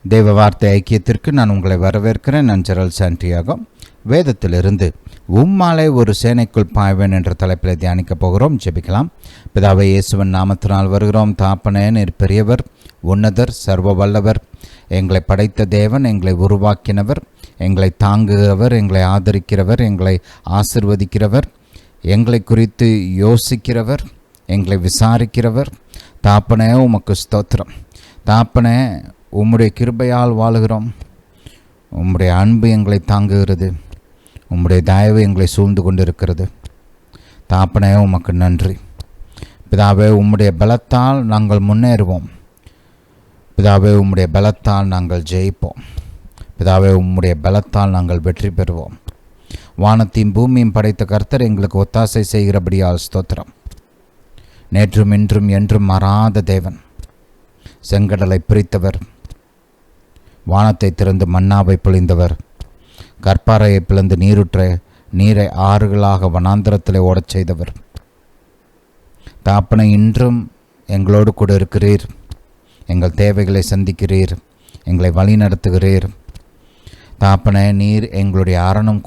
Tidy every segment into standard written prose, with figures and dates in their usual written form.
தேவ வார்த்தை ஐக்கியத்திற்கு நான் உங்களை வரவேற்கிறேன். நான் ஜெரல் சாண்டியாகோ. வேதத்திலிருந்து உம்மாலே ஒரு சேனைக்குள் பாய்வேன் என்ற தலைப்பில் தியானிக்கப் போகிறோம். ஜெபிக்கலாம். பிதாவே, இயேசுவின் நாமத்தினால் வருகிறோம். தாப்பனே, நீர் பெரியவர், உன்னதர், சர்வ வல்லவர், எங்களை படைத்த தேவன், எங்களை உருவாக்கினவர், எங்களை தாங்குகிறவர், எங்களை ஆதரிக்கிறவர், எங்களை ஆசிர்வதிக்கிறவர், எங்களை குறித்து யோசிக்கிறவர், எங்களை விசாரிக்கிறவர். தாப்பனே, உமக்கு ஸ்தோத்திரம். தாப்பனே, உம்முடைய கிருபையால் வாழுகிறோம். உம்முடைய அன்பு எங்களை தாங்குகிறது. உம்முடைய தயவு எங்களை சூழ்ந்து கொண்டிருக்கிறது. தாப்பனே, உமக்கு நன்றி. பிதாவே, உம்முடைய பலத்தால் நாங்கள் முன்னேறுவோம். பிதாவே, உம்முடைய பலத்தால் நாங்கள் ஜெயிப்போம். பிதாவே, உம்முடைய பலத்தால் நாங்கள் வெற்றி பெறுவோம். வானத்தையும் பூமியும் படைத்த கர்த்தர் எங்களுக்கு ஒத்தாசை செய்கிறபடியால் ஸ்தோத்திரம். நேற்றும் இன்றும் என்றும் மாறாத தேவன், செங்கடலை பிரித்தவர், வானத்தை திறந்து மன்னாவை பொழிந்தவர், கற்பாறையை பிளந்து நீரை ஆறுகளாக வனாந்திரத்திலே ஓடச் செய்தவர். தாப்பனை, இன்றும் எங்களோடு கூட இருக்கிறீர். எங்கள் தேவைகளை சந்திக்கிறீர், எங்களை வழி நடத்துகிறீர். தாப்பனை, நீர் எங்களுடைய அரணும்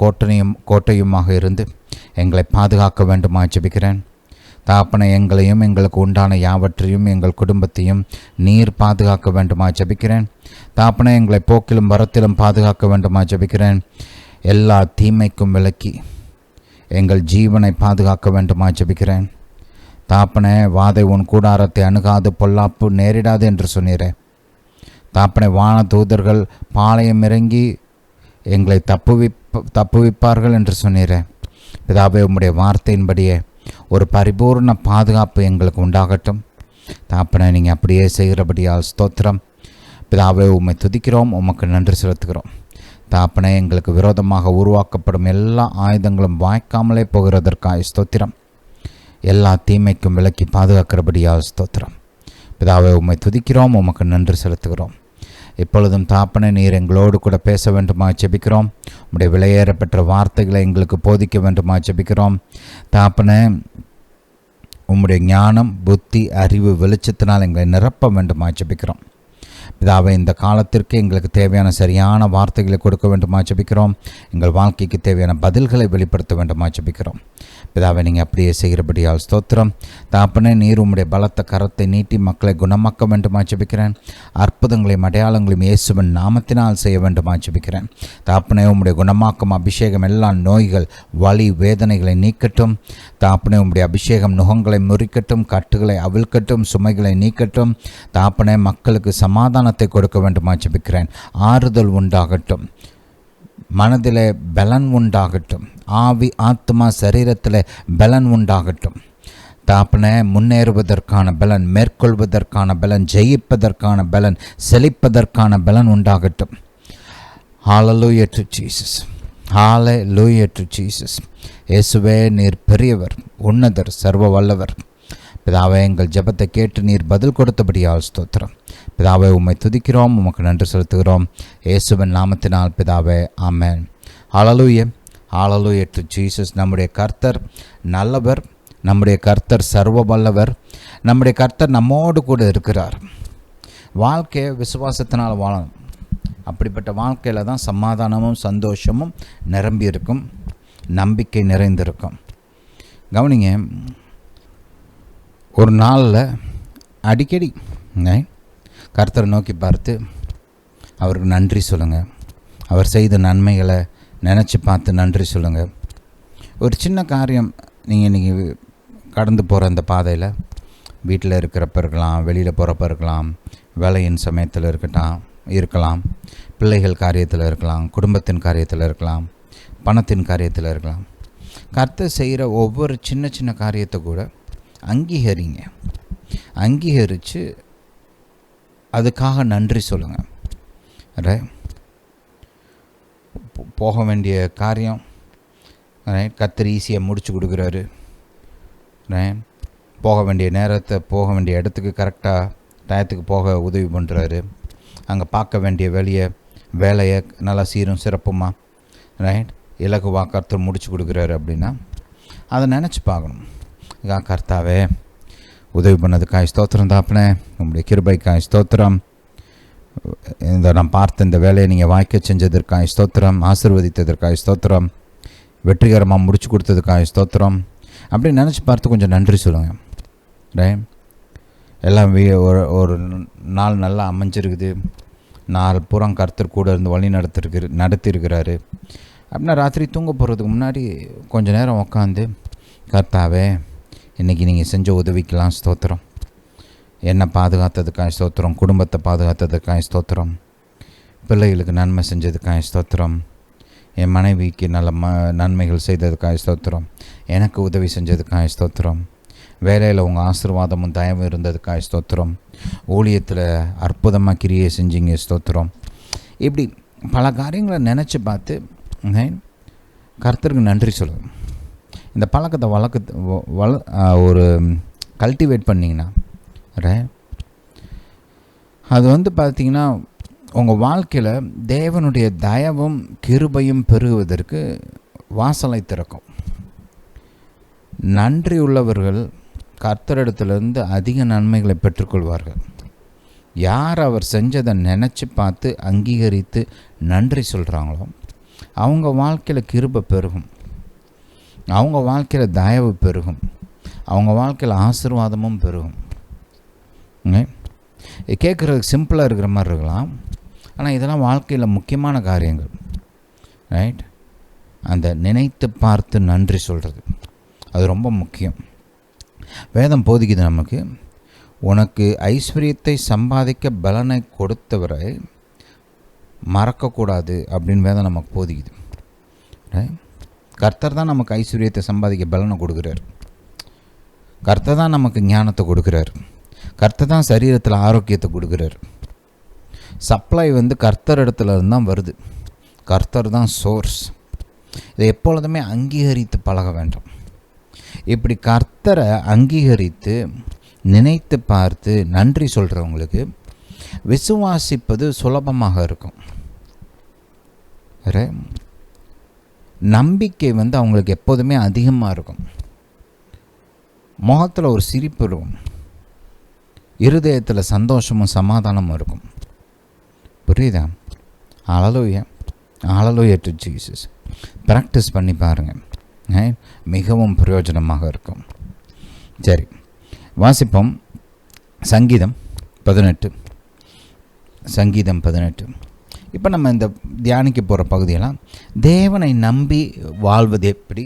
கோட்டையுமாக இருந்து எங்களை பாதுகாக்க வேண்டுமா ஜெபிக்கிறேன். தாப்பனை, எங்களையும் எங்களுக்கு உண்டான யாவற்றையும் எங்கள் குடும்பத்தையும் நீர் பாதுகாக்க வேண்டுமா ஜெபிக்கிறேன். தாப்பனை, எங்களை போக்கிலும் வரத்திலும் பாதுகாக்க வேண்டுமா ஜெபிக்கிறேன். எல்லா தீமைக்கும் விலக்கி எங்கள் ஜீவனை பாதுகாக்க வேண்டுமா ஜெபிக்கிறேன். தாப்பனை, வாதை உன் கூடாரத்தை அணுகாது, பொல்லாப்பு நேரிடாது என்று சொன்னீரே. தாப்பனை, வான தூதர்கள் பாளையம் இறங்கி எங்களை தப்புவிப்பார்கள் என்று சொன்னீரே. பிதாவே, உம்முடைய வார்த்தையின்படியே ஒரு பரிபூர்ண பாதுகாப்பு எங்களுக்கு உண்டாகட்டும். தாப்பனை, நீங்கள் அப்படியே செய்கிறபடியால் ஸ்தோத்திரம். பிதாவே, உம்மை துதிக்கிறோம், உமக்கு நன்றி செலுத்துகிறோம். தாப்பனை, எங்களுக்கு விரோதமாக உருவாக்கப்படும் எல்லா ஆயுதங்களும் வாய்க்காமலே போகிறதற்காக ஸ்தோத்திரம். எல்லா தீமைக்கும் விலக்கி பாதுகாக்கிறபடியால் ஸ்தோத்திரம். பிதாவே, உம்மை துதிக்கிறோம், உமக்கு நன்றி செலுத்துகிறோம். இப்பொழுதும் தாப்பனை, நீர் எங்களோடு கூட பேச வேண்டுமா ஜெபிக்கிறோம். உம்முடைய விலையேறப்பெற்ற வார்த்தைகளை எங்களுக்கு போதிக்க வேண்டுமா ஜெபிக்கிறோம். தாப்பனை, உம்முடைய ஞானம், புத்தி, அறிவு, வெளிச்சத்தினால் எங்களை நிரப்ப வேண்டுமா ஜெபிக்கிறோம். பிதாவை, இந்த காலத்திற்கு எங்களுக்கு தேவையான சரியான வார்த்தைகளை கொடுக்க வேண்டுமா ஜெபிக்கிறோம். எங்கள் வாழ்க்கைக்கு தேவையான பதில்களை வெளிப்படுத்த வேண்டுமா ஜெபிக்கிறோம். பிதாவை, நீங்கள் அப்படியே செய்கிறபடியால் ஸ்தோத்திரம். தாப்பனே, நீர் உம்முடைய பலத்த கரத்தை நீட்டி மக்களை குணமாக்க வேண்டுமா ஜெபிக்கிறேன். அற்புதங்களையும் அடையாளங்களையும் இயேசுவின் நாமத்தினால் செய்ய வேண்டுமா ஜெபிக்கிறேன். தாப்பனே, உம்முடைய குணமாக்கும் அபிஷேகம் எல்லா நோய்கள், வலி, வேதனைகளை நீக்கட்டும். தாப்பனே, உம்முடைய அபிஷேகம் நுகங்களை முறிக்கட்டும், கட்டுகளை அவிழ்க்கட்டும், சுமைகளை நீக்கட்டும். தாப்பனே, மக்களுக்கு சமாதானத்தை கொடுக்க வேண்டுமா ஜெபிக்கிறேன். ஆறுதல் உண்டாகட்டும், மனதிலே பலன் உண்டாகட்டும், ஆவி, ஆத்மா, சரீரத்தில் பலன் உண்டாகட்டும். தாப்பனே, முன்னேறுவதற்கான பலன், மேற்கொள்வதற்கான பலன், ஜெயிப்பதற்கான பலன், செழிப்பதற்கான பலன் உண்டாகட்டும். ஹல்லேலூயா to Jesus. Hallelujah to Jesus. இயேசுவே, நீர் பெரியவர், உன்னதர், சர்வ வல்லவர். பிதாவே, எங்கள் ஜெபத்தை கேட்டு நீர் பதில் கொடுத்தபடியால் ஸ்தோத்திரம். பிதாவே, உம்மை துதிக்கிறோம், உமக்கு நன்றி செலுத்துகிறோம். இயேசுவின் நாமத்தினால் பிதாவே, ஆமென். ஹல்லேலூயா. ஹல்லேலூயா டு ஜீசஸ். நம்முடைய கர்த்தர் நல்லவர், நம்முடைய கர்த்தர் சர்வ வல்லவர், நம்முடைய கர்த்தர் நம்மோடு கூட இருக்கிறார். வாழ்க்கையை விசுவாசத்தினால் வாழணும். அப்படிப்பட்ட வாழ்க்கையில் தான் சமாதானமும் சந்தோஷமும் நிரம்பி இருக்கும், நம்பிக்கை நிறைந்திருக்கும். கவனிங்க, ஒரு நாளில் அடிக்கடி கர்த்தரை நோக்கி பார்த்து அவருக்கு நன்றி சொல்லுங்கள். அவர் செய்த நன்மைகளை நினச்சி பார்த்து நன்றி சொல்லுங்கள். ஒரு சின்ன காரியம், நீங்கள் கடந்து போகிற அந்த பாதையில் வீட்டில் இருக்கிறப்ப இருக்கலாம், வெளியில் போகிறப்ப இருக்கலாம், வேலையின் சமயத்தில் இருக்கலாம், பிள்ளைகள் காரியத்தில் இருக்கலாம், குடும்பத்தின் காரியத்தில் இருக்கலாம், பணத்தின் காரியத்தில் இருக்கலாம். கர்த்தர் செய்கிற ஒவ்வொரு சின்ன சின்ன காரியத்தை கூட அங்கீகரித்து அதுக்காக நன்றி சொல்லுங்கள். போக வேண்டிய காரியம் கர்த்தர் ஈஸியாக முடிச்சு கொடுக்குறாரு. போக வேண்டிய நேரத்தை, போக வேண்டிய இடத்துக்கு கரெக்டாக டயத்துக்கு போக உதவி பண்ணுறாரு. அங்கே பார்க்க வேண்டிய வேலையை நல்லா சீரும் சிறப்புமாக இலகுவாக கர்த்தர் முடிச்சு கொடுக்குறாரு அப்படின்னா அதை நினச்சி பார்க்கணும். கர்த்தாவே, உதவி பண்ணதுக்காய் ஸ்தோத்திரம். தாப்பனே, உங்களுடைய கிருபைக்காய் ஸ்தோத்திரம். நான் பார்த்த இந்த வேலையை நீங்கள் வாய்க்க செஞ்சதற்காக ஸ்தோத்திரம், ஆசீர்வதித்ததற்காக ஸ்தோத்திரம், வெற்றிகரமாக முடிச்சு கொடுத்ததுக்காக ஸ்தோத்திரம் அப்படின்னு நினச்சி பார்த்து கொஞ்சம் நன்றி சொல்லுங்கள். ரைட், எல்லாம் ஒரு நாள் நல்லா அமைஞ்சிருக்குது, நாள் பூரா கர்த்தர் கூட இருந்து வழி நடத்திருக்கிறாரு அப்படின்னா ராத்திரி தூங்க போகிறதுக்கு முன்னாடி கொஞ்சம் நேரம் உக்காந்து, கர்த்தாவே இன்றைக்கி நீங்கள் செஞ்ச உதவிக்கெல்லாம் ஸ்தோத்திரம், என்னை பாதுகாத்ததுக்காக ஸ்தோத்திரம், குடும்பத்தை பாதுகாத்ததுக்காக ஸ்தோத்திரம், பிள்ளைகளுக்கு நன்மை செஞ்சதுக்காக ஸ்தோத்திரம், என் மனைவிக்கு நல்ல நன்மைகள் செய்ததுக்காக ஸ்தோத்திரம், எனக்கு உதவி செஞ்சதுக்காக ஸ்தோத்திரம், வேலையில் உங்கள் ஆசீர்வாதமும் தயவும் இருந்ததுக்காக ஸ்தோத்திரம், ஊழியத்தில் அற்புதமாக கிரியை செஞ்சீங்க ஸ்தோத்திரம். இப்படி பல காரியங்களை நினச்சி பார்த்து கர்த்தருக்கு நன்றி சொல்லுங்கள். இந்த பழக்கத்தை ஒரு கல்டிவேட் பண்ணிங்கன்னா அது பார்த்திங்கன்னா உங்கள் வாழ்க்கையில் தேவனுடைய தயவும் கிருபையும் பெருகுவதற்கு வாசலை திறக்கும். நன்றி உள்ளவர்கள் கர்த்தரிடத்திலிருந்து அதிக நன்மைகளை பெற்றுக்கொள்வார்கள். யார் அவர் செஞ்சதை நினச்சி பார்த்து அங்கீகரித்து நன்றி சொல்கிறாங்களோ அவங்க வாழ்க்கையில் கிருபை பெருகும், அவங்க வாழ்க்கையில் தயவு பெருகும், அவங்க வாழ்க்கையில் ஆசீர்வாதமும் பெருகும். கேட்குறதுக்கு சிம்பிளாக இருக்கிற மாதிரி இருக்கலாம், ஆனால் இதெல்லாம் வாழ்க்கையில் முக்கியமான காரியங்கள். ரைட், அந்த நினைத்து பார்த்து நன்றி சொல்கிறது அது ரொம்ப முக்கியம். வேதம் போதிக்குது நமக்கு, உனக்கு ஐஸ்வர்யத்தை சம்பாதிக்க பலனை கொடுத்தவரை மறக்கக்கூடாது அப்படின்னு வேதம் நமக்கு போதிக்குது. கர்த்தர் தான் நமக்கு ஐஸ்வர்யத்தை சம்பாதிக்க பலனை கொடுக்குறார், கர்த்தர் தான் நமக்கு ஞானத்தை கொடுக்குறார், கர்த்தர் தான் சரீரத்தில் ஆரோக்கியத்தை கொடுக்குறார். சப்ளை கர்த்தர் இடத்துல தான் வருது, கர்த்தர் தான் சோர்ஸ். இதை எப்பொழுதுமே அங்கீகரித்து பழக வேண்டும். இப்படி கர்த்தரை அங்கீகரித்து நினைத்து பார்த்து நன்றி சொல்கிறவங்களுக்கு விசுவாசிப்பது சுலபமாக இருக்கும். நம்பிக்கை அவங்களுக்கு எப்போதுமே அதிகமாக இருக்கும். முகத்தில் ஒரு சிரிப்பு இருக்கும், இருதயத்தில் சந்தோஷமும் சமாதானமும் இருக்கும். புரியுதா? ஹல்லேலூயா, ஹல்லேலூயா டு ஜீசஸ். ப்ராக்டிஸ் பண்ணி பாருங்கள், மிகவும் பிரயோஜனமாக இருக்கும். சரி, வாசிப்போம். சங்கீதம் 18. சங்கீதம் 18. இப்போ நம்ம இந்த தியானிக்க போகிற பகுதியெல்லாம் தேவனை நம்பி வாழ்வது எப்படி,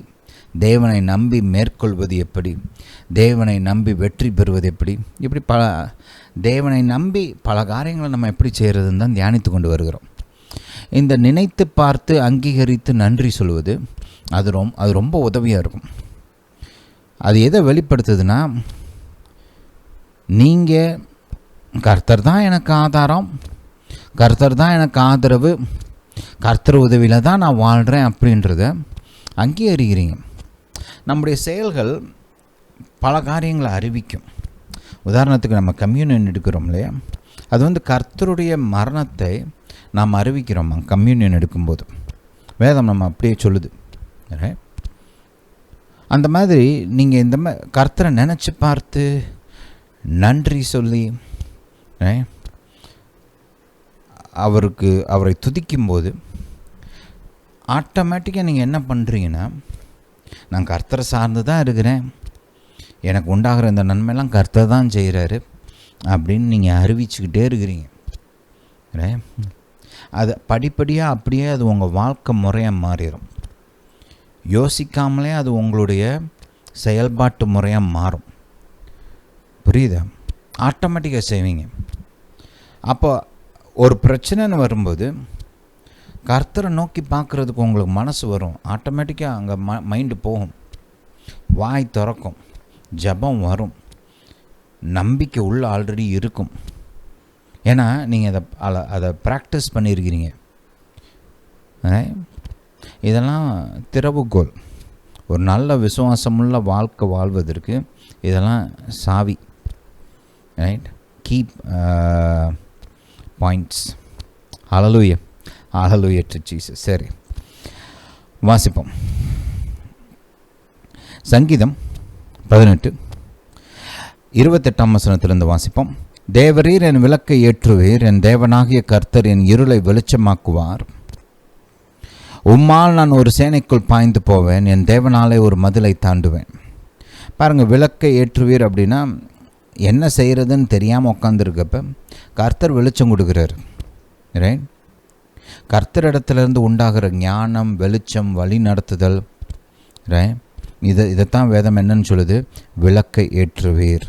தேவனை நம்பி மேற்கொள்வது எப்படி, தேவனை நம்பி வெற்றி பெறுவது எப்படி, இப்படி தேவனை நம்பி பல காரியங்களை நம்ம எப்படி செய்கிறதுன்னு தான் தியானித்து கொண்டு வருகிறோம். இந்த நினைத்து பார்த்து அங்கீகரித்து நன்றி சொல்வது அது ரொம்ப உதவியாக இருக்கும். அது எதை வெளிப்படுத்துதுன்னா, நீங்கள் கர்த்தர் தான் எனக்கு ஆதாரம், கர்த்தர் தான் எனக்கு ஆதரவு, கர்த்தர் உதவியில் தான் நான் வாழ்கிறேன் அப்படின்றத அங்கீகரிக்கிறீங்க. நம்முடைய செயல்கள் பல காரியங்களை அறிவிக்கும். உதாரணத்துக்கு நம்ம கம்யூனியன் எடுக்கிறோம் இல்லையா, அது கர்த்தருடைய மரணத்தை நாம் அறிவிக்கிறோம் கம்யூனியன் எடுக்கும்போது. வேதம் நம்ம அப்படியே சொல்லுது. அந்த மாதிரி நீங்கள் இந்த கர்த்தரை நினச்சி பார்த்து நன்றி சொல்லி அவரை துதிக்கும்போது ஆட்டோமேட்டிக்காக நீங்கள் என்ன பண்ணுறீங்கன்னா, நான் கர்த்தரை சார்ந்து தான் இருக்கிறேன், எனக்கு உண்டாகிற இந்த நன்மையெல்லாம் கர்த்தர் தான் செய்கிறாரு அப்படின்னு நீங்கள் அறிவிச்சுக்கிட்டே இருக்கிறீங்க. அது படிப்படியாக அப்படியே அது உங்கள் வாழ்க்கை முறையாக மாறிடும். யோசிக்காமலே அது உங்களுடைய செயல்பாட்டு முறையாக மாறும். புரியுதா? ஆட்டோமேட்டிக்காக செய்வீங்க. அப்போ ஒரு பிரச்சனைன்னு வரும்போது கர்த்தரை நோக்கி பார்க்குறதுக்கு உங்களுக்கு மனசு வரும். ஆட்டோமேட்டிக்காக அங்கே மைண்டு போகும், வாய் திறக்கும், ஜபம் வரும், நம்பிக்கை உள்ள ஆல்ரெடி இருக்கும். ஏன்னா நீங்கள் அதை ப்ராக்டிஸ் பண்ணியிருக்கிறீங்க. இதெல்லாம் திறவுகோல். ஒரு நல்ல விசுவாசமுள்ள வாழ்க்கை வாழ்வதற்கு இதெல்லாம் சாவி. Right, keep points. Hallelujah, hallelujah to Jesus. சரி, வாசிப்போம். சங்கீதம் 18 28 வசனத்திலிருந்து வாசிப்போம். தேவரீர் என் விளக்கை ஏற்றுவீர், என் தேவனாகிய கர்த்தர் என் இருளை வெளிச்சமாக்குவார். உம்மால் நான் ஒரு சேனைக்குள் பாய்ந்து போவேன், என் தேவனாலே ஒரு மதிலை தாண்டுவேன். பாருங்கள், விளக்கை ஏற்றுவீர் அப்படின்னா என்ன செய்கிறதுன்னு தெரியாமல் உட்காந்துருக்கப்ப கர்த்தர் வெளிச்சம் கொடுக்குறாரு. ரைட்? கர்த்தரிடத்துலேருந்து உண்டாகிற ஞானம், வெளிச்சம், வழி நடத்துதல். ரைட்? இதைத்தான் வேதம் என்னன்னு சொல்லுது? விளக்கை ஏற்றுவீர்,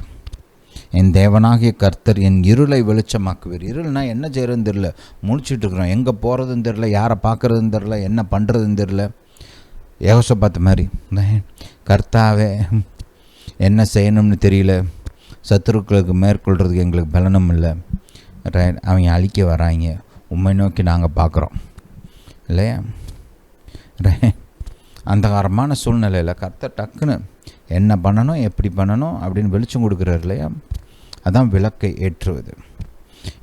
என் தேவனாகிய கர்த்தர் என் இருளை வெளிச்சமாக்குவீர். இருள்னா என்ன செய்கிறதுன்னு தெரில, முழிச்சிட்டு இருக்கிறோம், எங்கே போகிறதுன்னு தெரில, யாரை பார்க்குறதுன்னு தெரில, என்ன பண்ணுறதுன்னு தெரில. யோசபாத் மாதிரி, கர்த்தாவே என்ன செய்யணும்னு தெரியல, சத்துருக்களுக்கு மேற்கொள்கிறதுக்கு எங்களுக்கு பலனும் இல்லை. ரைட்? அவங்க அழிக்க வராங்க, உண்மை நோக்கி நாங்கள் பார்க்குறோம் இல்லையா? ரைட்? அந்தகாரமான சூழ்நிலையில் கர்த்தர் டக்குன்னு என்ன பண்ணணும், எப்படி பண்ணணும் அப்படின்னு வெளிச்சம் கொடுக்குறாரு இல்லையா? அதான் விளக்கை ஏற்றுவது.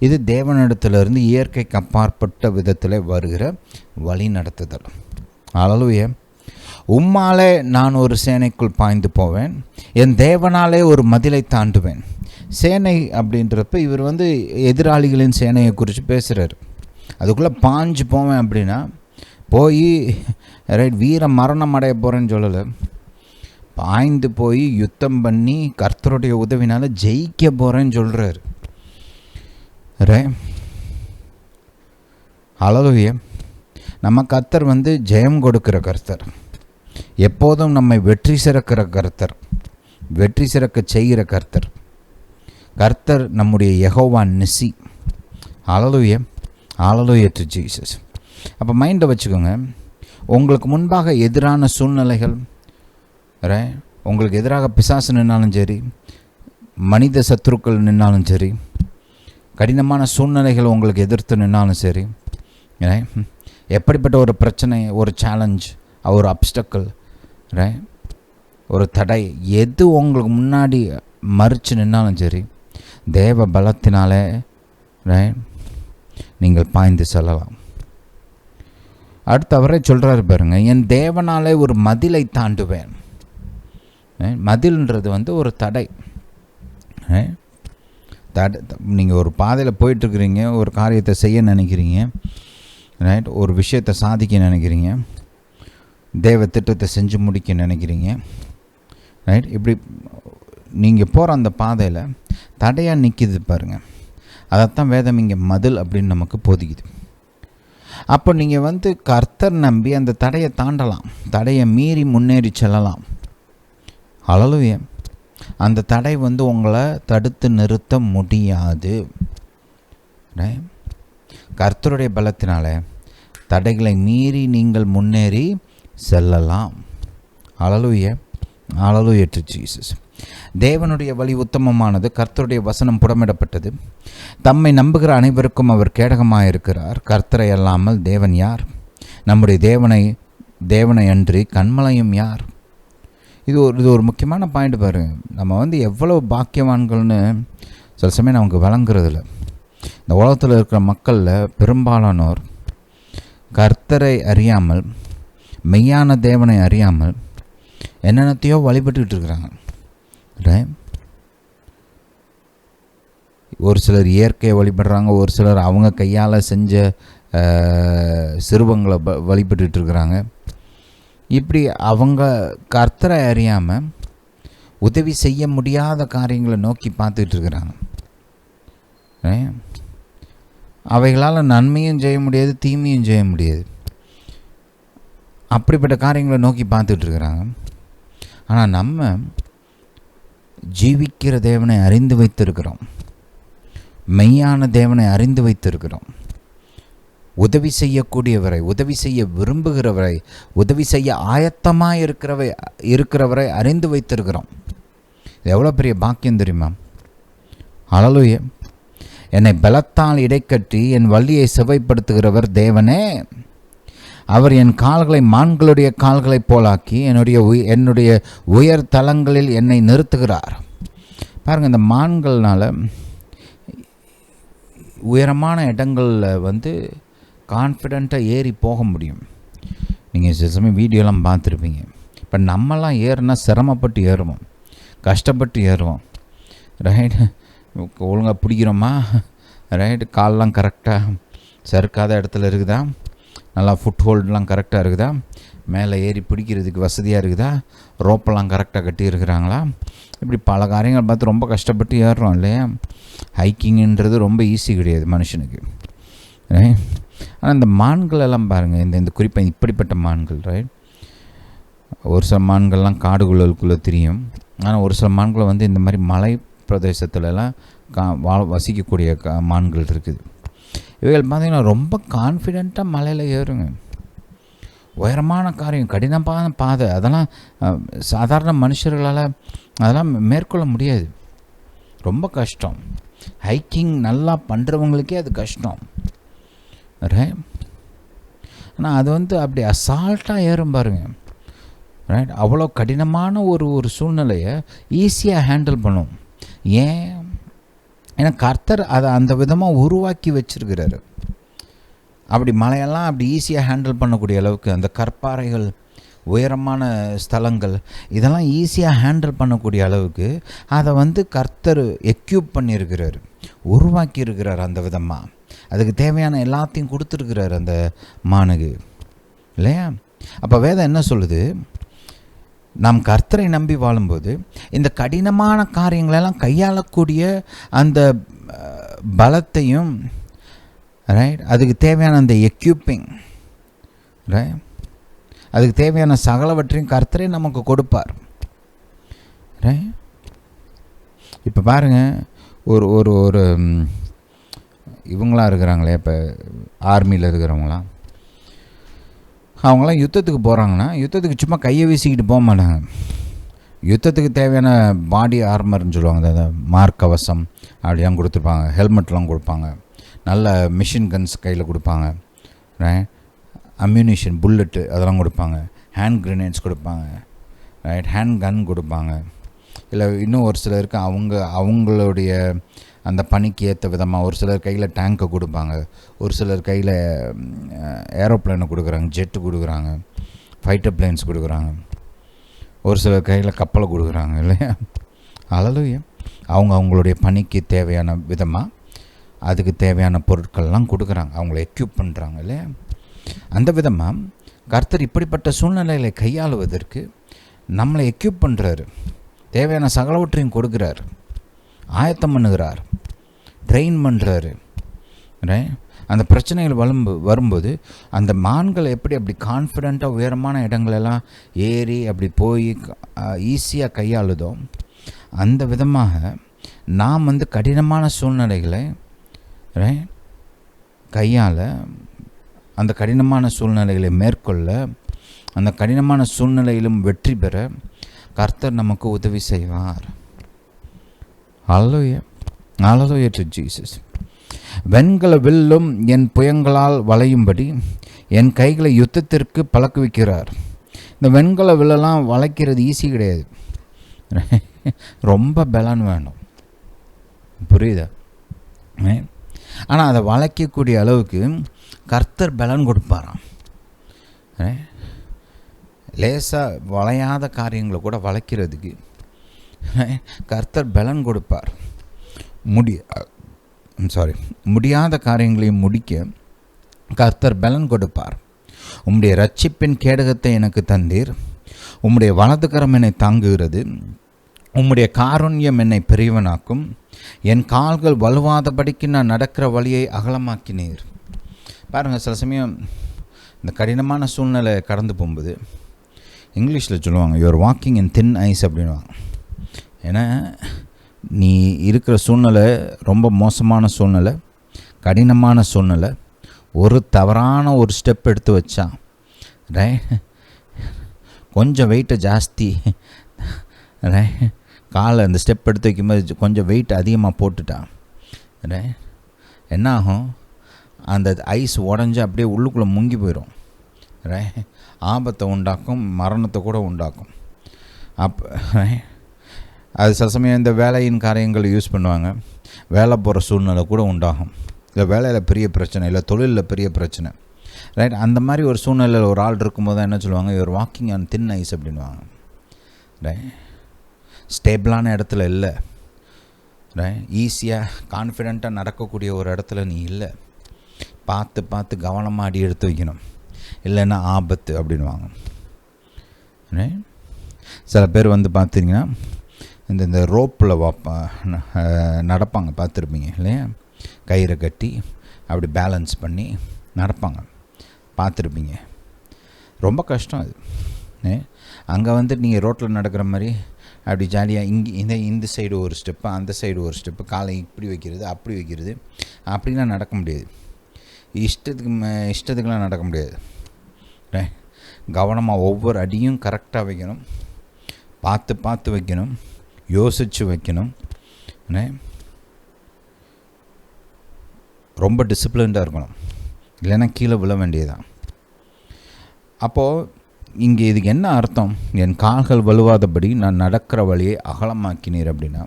இது தேவனிடத்திலிருந்து இயற்கைக்கு அப்பாற்பட்ட விதத்தில் வருகிற வழி நடத்துதல். அல்லேலூயா. உம்மாலே நான் ஒரு சேனைக்குள் பாய்ந்து போவேன், என் தேவனாலே ஒரு மதிலை தாண்டுவேன். சேனை அப்படின்றப்ப இவர் எதிராளிகளின் சேனையை குறித்து பேசுகிறார். அதுக்குள்ளே பாஞ்சு போவேன் அப்படின்னா போய் ரைட் வீர மரணம் அடைய போகிறேன்னு சொல்லலை, பாய்ந்து போய் யுத்தம் பண்ணி கர்த்தருடைய உதவினால் ஜெயிக்க போகிறேன்னு சொல்கிறார். அல்லேலூயா. நம்ம கர்த்தர் ஜெயம் கொடுக்கிற கர்த்தர், எப்போதும் நம்மை வெற்றி சிறக்கிற கர்த்தர், வெற்றி சிறக்க செய்கிற கர்த்தர். கர்த்தர் நம்முடைய யெகோவா நிசி. அல்லேலூயா. அல்லேலூயா டு ஜீசஸ். அப்போ மைண்டை வச்சுக்கோங்க, உங்களுக்கு முன்பாக எதிரான சூழ்நிலைகள், உங்களுக்கு எதிராக பிசாசு நின்னாலும் சரி, மனித சத்துருக்கள் நின்னாலும் சரி, கடினமான சூழ்நிலைகள் உங்களுக்கு எதிர்த்து நின்னாலும் சரி, எப்படிப்பட்ட ஒரு பிரச்சனை, ஒரு சேலஞ்ச், ஒரு அப்டக்கிள், ஒரு தடை, எது உங்களுக்கு முன்னாடி மறித்து நின்னாலும் சரி, தேவ பலத்தினாலே நீங்கள் பாய்ந்து செல்லலாம். அடுத்து அவரே சொல்கிறாரு பாருங்க, என் தேவனாலே ஒரு மதிலை தாண்டுவேன். மதில்ன்றது ஒரு தடை. நீங்கள் ஒரு பாதையில் போயிட்டுருக்கிறீங்க, ஒரு காரியத்தை செய்ய நினைக்கிறீங்க, ரைட்? ஒரு விஷயத்தை சாதிக்க நினைக்கிறீங்க, தேவ திட்டத்தை செஞ்சு முடிக்க நினைக்கிறீங்க, ரைட்? இப்படி நீங்கள் போகிற அந்த பாதையில் தடையாக நிற்கிது பாருங்கள். அதைத்தான் வேதம் இங்கே மதில் அப்படின்னு நமக்கு போதிக்குது. அப்போ நீங்கள் கர்த்தர் நம்பி அந்த தடையை தாண்டலாம், தடையை மீறி முன்னேறி செல்லலாம். அல்லேலூயா. அந்த தடை உங்களை தடுத்து நிறுத்த முடியாது. கர்த்தருடைய பலத்தினால தடைகளை மீறி நீங்கள் முன்னேறி செல்லலாம். அல்லேலூயா. அல்லேலூயா டு ஜீசஸ். தேவனுடைய வழி உத்தமமானது, கர்த்தருடைய வசனம் புடமிடப்பட்டது. தம்மை நம்புகிற அனைவருக்கும் அவர் கேடகமாயிருக்கிறார். கர்த்தரை அல்லாமல் தேவன் யார்? நம்முடைய தேவனை அன்றி கண்மலையும் யார்? இது ஒரு முக்கியமான பாயிண்ட் பாருங்க. நம்ம எவ்வளவு பாக்கியவான்கள்னு சில சமயம் நமக்கு வழங்குறதில்ல. இந்த உலகத்தில் இருக்கிற மக்களில் பெரும்பாலானோர் கர்த்தரை அறியாமல், மெய்யான தேவனை அறியாமல் என்னென்னத்தையோ வழிபட்டுக்கிட்டு இருக்கிறாங்க. ஒரு சிலர் இயற்கையை வழிபடுறாங்க, ஒரு சிலர் அவங்க கையால் செஞ்ச சிறுவங்களை வழிபட்டுட்டு இருக்கிறாங்க. இப்படி அவங்க கர்த்தரை அறியாமல் உதவி செய்ய முடியாத காரியங்களை நோக்கி பார்த்துக்கிட்டு இருக்கிறாங்க. அவைகளால் நன்மையும் செய்ய முடியாது, தீமையும் செய்ய முடியாது. அப்படிப்பட்ட காரியங்களை நோக்கி பார்த்துட்டு இருக்கிறாங்க. ஆனால் நம்ம ஜீவிக்கிற தேவனை அறிந்து வைத்திருக்கிறோம், மெய்யான தேவனை அறிந்து வைத்திருக்கிறோம். உதவி செய்யக்கூடியவரை, உதவி செய்ய விரும்புகிறவரை, உதவி செய்ய ஆயத்தமாக இருக்கிறவரை அறிந்து வைத்திருக்கிறோம். இது எவ்வளோ பெரிய பாக்கியம் தெரியுமா? அல்லேலூயா. என்னை பலத்தால் இடைக்கட்டி என் வழியை செவ்வைப்படுத்துகிறவர் தேவனே. அவர் என் கால்களை மான்களுடைய கால்களைப் போலாக்கி என்னுடைய உயர் தலங்களில் என்னை நிறுத்துகிறார். பாருங்கள், இந்த மான்கள்னால் உயரமான இடங்களில் கான்ஃபிடெண்ட்டாக ஏறி போக முடியும். நீங்கள் சில சமயம் வீடியோலாம் பார்த்துருப்பீங்க. இப்போ நம்மலாம் ஏறுனா சிரமப்பட்டு ஏறுவோம், கஷ்டப்பட்டு ஏறுவோம், ரைட்? ஒழுங்காக பிடிக்கிறோமா, ரைட்டு, கால்லாம் கரெக்டாக சறுக்காத இடத்துல இருக்குதா, நல்லா ஃபுட் ஹோல்டெலாம் கரெக்டாக இருக்குதா, மேலே ஏறி பிடிக்கிறதுக்கு வசதியாக இருக்குதா, ரோப்பெல்லாம் கரெக்டாக கட்டி இருக்கிறாங்களா, இப்படி பல காரியங்கள் பார்த்து ரொம்ப கஷ்டப்பட்டு ஏறுறோம் இல்லையா. ஹைக்கிங்ன்றது ரொம்ப ஈஸி கிடையாது மனுஷனுக்கு. ஆனால் இந்த மான்கள் எல்லாம் பாருங்கள், இந்த குறிப்பாக இப்படிப்பட்ட மான்கள், ரைட், ஒரு சில மான்கள்லாம் காடுகளுக்குள்ளே தெரியும். ஆனால் ஒரு சில மான்களை வந்து இந்த மாதிரி மலை பிரதேசத்துலலாம் வசிக்கக்கூடிய மான்கள் இருக்குது. இவைகள் பார்த்திங்கன்னா ரொம்ப கான்ஃபிடெண்ட்டாக மலையில் ஏறுங்க. உயரமான காரியம், கடினமான பாதை, அதெல்லாம் சாதாரண மனுஷர்களால் அதெல்லாம் மேற்கொள்ள முடியாது, ரொம்ப கஷ்டம். ஹைக்கிங் நல்லா பண்ணுறவங்களுக்கே அது கஷ்டம், ரைட். ஆனால் அது வந்து அப்படி அசால்ட்டாக ஏறும் பாருங்க, ரைட். அவ்வளோ கடினமான ஒரு சூழ்நிலையை ஈஸியாக ஹேண்டில் பண்ணும். ஏன்? ஏன்னா கர்த்தர் அதை அந்த விதமாக உருவாக்கி வச்சிருக்கிறாரு. அப்படி மலையெல்லாம் அப்படி ஈஸியாக ஹேண்டில் பண்ணக்கூடிய அளவுக்கு அந்த கற்பாறைகள், உயரமான ஸ்தலங்கள், இதெல்லாம் ஈஸியாக ஹேண்டில் பண்ணக்கூடிய அளவுக்கு அதை வந்து கர்த்தர் எக்யூப் பண்ணியிருக்கிறார், உருவாக்கி இருக்கிறார். அந்த விதமாக அதுக்கு தேவையான எல்லாத்தையும் கொடுத்துருக்கிறார் அந்த மானுக்கு, இல்லையா. அப்போ வேதம் என்ன சொல்லுது? நாம் கர்த்தரை நம்பி வாழும்போது இந்த கடினமான காரியங்களெல்லாம் கையாளக்கூடிய அந்த பலத்தையும், ரைட், அதுக்கு தேவையான அந்த எக்யூப்பிங், ரைட், அதுக்கு தேவையான சகலவற்றையும் கர்த்தரே நமக்கு கொடுப்பார், ரைட். இப்போ பாருங்கள், ஒரு ஒரு ஒரு இவங்களாம் இருக்கிறாங்களே, இப்போ ஆர்மியில் இருக்கிறவங்களாம், அவங்களாம் யுத்தத்துக்கு போகிறாங்கன்னா யுத்தத்துக்கு சும்மா கையை வீசிக்கிட்டு போக மாட்டாங்க. யுத்தத்துக்கு தேவையான பாடி ஆர்மர்னு சொல்லுவாங்க, அதாவது மார்க்கவசம் அப்படிலாம் கொடுத்துருப்பாங்க, ஹெல்மெட்லாம் கொடுப்பாங்க, நல்ல மிஷின் கன்ஸ் கையில் கொடுப்பாங்க, ரைட், அம்யூனிஷன், புல்லட்டு அதெல்லாம் கொடுப்பாங்க, ஹேண்ட் கிரெனேட்ஸ் கொடுப்பாங்க, ரைட், ஹேண்ட் கன் கொடுப்பாங்க. இல்லை இன்னும் ஒரு சிலருக்கு அவங்களுடைய அந்த பணிக்கு ஏற்ற விதமாக ஒரு சிலர் கையில் டேங்கை கொடுப்பாங்க, ஒரு சிலர் கையில் ஏரோப்ளேனை கொடுக்குறாங்க, ஜெட்டு கொடுக்குறாங்க, ஃபைட்டர் பிளேன்ஸ் கொடுக்குறாங்க, ஒரு சிலர் கையில் கப்பலை கொடுக்குறாங்க, இல்லையா. அல்லேலூயா. அவங்களுடைய பணிக்கு தேவையான விதமாக அதுக்கு தேவையான பொருட்கள்லாம் கொடுக்குறாங்க, அவங்கள எக்யூப் பண்ணுறாங்க, இல்லையா. அந்த விதமாக கர்த்தர் இப்படிப்பட்ட சூழ்நிலைகளை கையாளுவதற்கு நம்மளை எக்யூப் பண்ணுறாரு, தேவையான சகலவற்றையும் கொடுக்குறார், ஆயத்தம் பண்ணுகிறார், ட்ரெயின் பண்ணுறாரு, ரைட். அந்த பிரச்சனைகள் வரும்போது அந்த மான்கள் எப்படி அப்படி கான்ஃபிடெண்ட்டாக உயரமான இடங்களெல்லாம் ஏறி அப்படி போய் ஈஸியாக கையாளுதோ, அந்த விதமாக நாம் வந்து கடினமான சூழ்நிலைகளை, ரைட், கையாள, அந்த கடினமான சூழ்நிலைகளை மேற்கொள்ள, அந்த கடினமான சூழ்நிலையிலும் வெற்றி பெற கர்த்தர் நமக்கு உதவி செய்வார். ஹல்லேலூயா, ஹல்லேலூயா டு ஜீசஸ். வெண்கல வில்லும் என் புயங்களால் வளையும்படி என் கைகளை யுத்தத்திற்கு பழக்குவிக்கிறார். இந்த வெண்கல வில்லெல்லாம் வளைக்கிறது ஈஸி கிடையாது, ரொம்ப பலன் வேணும், புரியுதா. ஆனால் அதை வளைக்கக்கூடிய அளவுக்கு கர்த்தர் பலன் கொடுப்பாராம். லேசாக வளையாத காரியங்களை கூட வளைக்கிறதுக்கு கர்த்தர் பலன் கொடுப்பார். முடியாத காரியங்களையும் முடிக்க கர்த்தர் பலன் கொடுப்பார். உம்முடைய இரட்சிப்பின் கேடகத்தை எனக்கு தந்தீர், உம்முடைய வலதுகரம் என்னை தாங்குகிறது, உம்முடைய காருண்யம் என்னை பெரியவனாக்கும், என் கால்கள் வலுவாதபடிக்கு நான் நடக்கிற வழியை அகலமாக்கினீர். பாருங்கள், சில சமயம் இந்த கடினமான சூழ்நிலை கடந்து போகும்போது இங்கிலீஷில் சொல்லுவாங்க your walking in thin ice அப்படின்வாங்க. ஏன்னா நீ இருக்கிற சூழ்நிலை ரொம்ப மோசமான சூழ்நிலை, கடினமான சூழ்நிலை, ஒரு தவறான ஒரு ஸ்டெப் எடுத்து வச்சா, ரைட், கொஞ்சம் வெயிட்டை ஜாஸ்தி, ரைட், காலை அந்த ஸ்டெப் எடுத்து வைக்கும்போது கொஞ்சம் வெயிட் அதிகமாக போட்டுட்டான், ரைட், என்ன ஆகும்? அந்த ஐஸ் உடஞ்சி அப்படியே உள்ளுக்குள்ளே முங்கி போயிடும், ரைட், ஆபத்தை உண்டாக்கும், மரணத்தை கூட உண்டாக்கும். அது சில சமயம் இந்த வேலையின் காரியங்கள் யூஸ் பண்ணுவாங்க, வேலை போகிற சூழ்நிலை கூட உண்டாகும், இல்லை வேலையில் பெரிய பிரச்சனை, இல்லை தொழிலில் பெரிய பிரச்சனை, ரைட். அந்த மாதிரி ஒரு சூழ்நிலையில் ஒரு ஆள் இருக்கும்போது தான் என்ன சொல்லுவாங்க, your walking on thin ice அப்படின்வாங்க, ரைட். ஸ்டேபிளான இடத்துல இல்லை, ஈஸியாக கான்ஃபிடெண்ட்டாக நடக்கக்கூடிய ஒரு இடத்துல நீ இல்லை. பார்த்து பார்த்து கவனமாக அடி எடுத்து வைக்கணும், இல்லைன்னா ஆபத்து அப்படின்வாங்க. சில பேர் வந்து பார்த்திங்கன்னா இந்த ரோப்பில் நடப்பாங்க, பார்த்துருப்பீங்க இல்லையா? கயிறை கட்டி அப்படி பேலன்ஸ் பண்ணி நடப்பாங்க, பார்த்துருப்பீங்க. ரொம்ப கஷ்டம் அது. அங்கே வந்து நீங்கள் ரோட்டில் நடக்கிற மாதிரி அப்படி ஜாலியாக இந்த சைடு ஒரு ஸ்டெப்பு, அந்த சைடு ஒரு ஸ்டெப்பு, காலை இப்படி வைக்கிறது அப்படி வைக்கிறது அப்படிலாம் நடக்க முடியாது. இஷ்டத்துக்குலாம் நடக்க முடியாது. கவனமாக ஒவ்வொரு அடியும் கரெக்டாக வைக்கணும், பார்த்து பார்த்து வைக்கணும், யோசித்து வைக்கணும். ரொம்ப டிசிப்ளின்டாக இருக்கணும், இல்லைன்னா கீழே விழ வேண்டியதுதான். அப்போது இங்கே இதுக்கு என்ன அர்த்தம்? என் கால்கள் வலுவாதபடி நான் நடக்கிற வழியை அகலமாக்கினீர் அப்படின்னா,